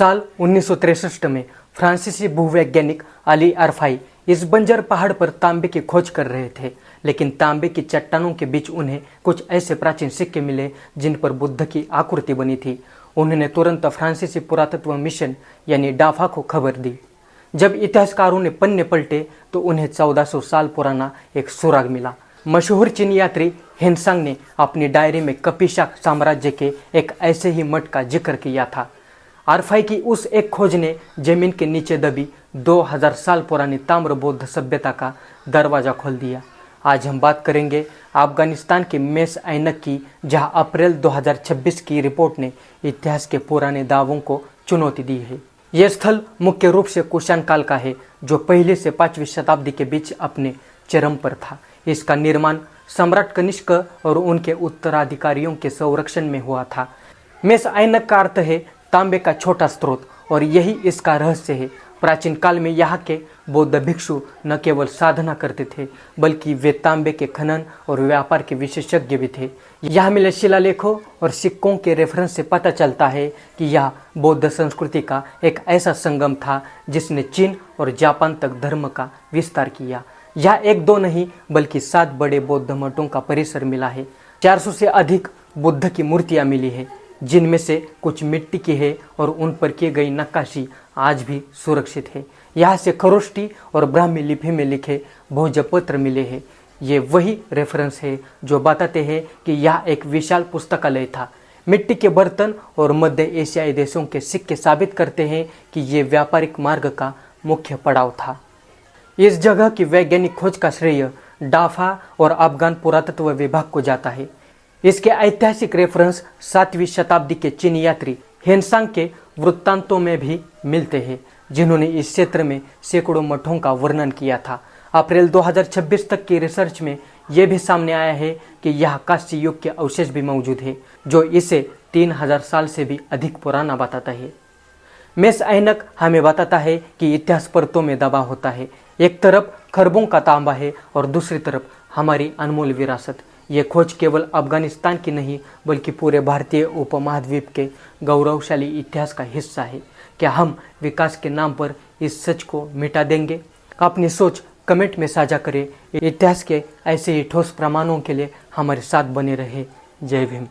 साल 1963 में फ्रांसीसी भूवैज्ञानिक अली अरफाई इस बंजर पहाड़ पर तांबे की खोज कर रहे थे, लेकिन तांबे की चट्टानों के बीच उन्हें कुछ ऐसे प्राचीन सिक्के मिले जिन पर बुद्ध की आकृति बनी थी। उन्होंने तुरंत फ्रांसीसी पुरातत्व मिशन यानी डाफा को खबर दी। जब इतिहासकारों ने पन्ने पलटे तो उन्हें 1400 साल पुराना एक सुराग मिला। मशहूर चीनी यात्री हेनसांग ने अपनी डायरी में कपिशा साम्राज्य के एक ऐसे ही मठ का जिक्र किया था। अरफाई की उस एक खोज ने जमीन के नीचे दबी 2000 साल पुरानी ताम्र बौद्ध सभ्यता का दरवाजा खोल दिया। आज हम बात करेंगे अफगानिस्तान के मेस ऐनक की, जहां अप्रैल 2026 की रिपोर्ट ने इतिहास के पुराने दावों को चुनौती दी है। यह स्थल मुख्य रूप से कुषाण काल का है, जो पहली से 5वीं शताब्दी के बीच अपने चरम पर था। इसका निर्माण सम्राट कनिष्क और उनके उत्तराधिकारियों के संरक्षण में हुआ था। मेस ऐनक का अर्थ है तांबे का छोटा स्रोत, और यही इसका रहस्य है। प्राचीन काल में यहाँ के बौद्ध भिक्षु न केवल साधना करते थे, बल्कि वे तांबे के खनन और व्यापार के विशेषज्ञ भी थे। यहाँ मिले शिलालेखों और सिक्कों के रेफरेंस से पता चलता है कि यह बौद्ध संस्कृति का एक ऐसा संगम था जिसने चीन और जापान तक धर्म का विस्तार किया। यह एक दो नहीं बल्कि 7 बड़े बौद्ध मठों का परिसर मिला है। 400 से अधिक बुद्ध की मूर्तियाँ मिली है, जिनमें से कुछ मिट्टी की है और उन पर की गई नक्काशी आज भी सुरक्षित है। यहाँ से खरोष्टी और ब्राह्मी लिपि में लिखे भोजपत्र मिले हैं। ये वही रेफरेंस है जो बताते हैं कि यह एक विशाल पुस्तकालय था। मिट्टी के बर्तन और मध्य एशियाई देशों के सिक्के साबित करते हैं कि ये व्यापारिक मार्ग का मुख्य पड़ाव था। इस जगह की वैज्ञानिक खोज का श्रेय डाफा और अफगान पुरातत्व विभाग को जाता है। इसके ऐतिहासिक रेफरेंस 7वीं शताब्दी के चीनी यात्री हेनसांग के वृत्तांतों में भी मिलते हैं, जिन्होंने इस क्षेत्र में सैकड़ों मठों का वर्णन किया था। अप्रैल 2026 तक की रिसर्च में यह भी सामने आया है कि यह कांस्य युग के अवशेष भी मौजूद है, जो इसे 3000 साल से भी अधिक पुराना बताता है। मेस ऐनक हमें बताता है कि इतिहास परतों में दबा होता है। एक तरफ खरबों का तांबा है और दूसरी तरफ हमारी अनमोल विरासत। ये खोज केवल अफगानिस्तान की नहीं बल्कि पूरे भारतीय उपमहाद्वीप के गौरवशाली इतिहास का हिस्सा है। क्या हम विकास के नाम पर इस सच को मिटा देंगे? अपनी सोच कमेंट में साझा करें। इतिहास के ऐसे ही ठोस प्रमाणों के लिए हमारे साथ बने रहे। जय भीम।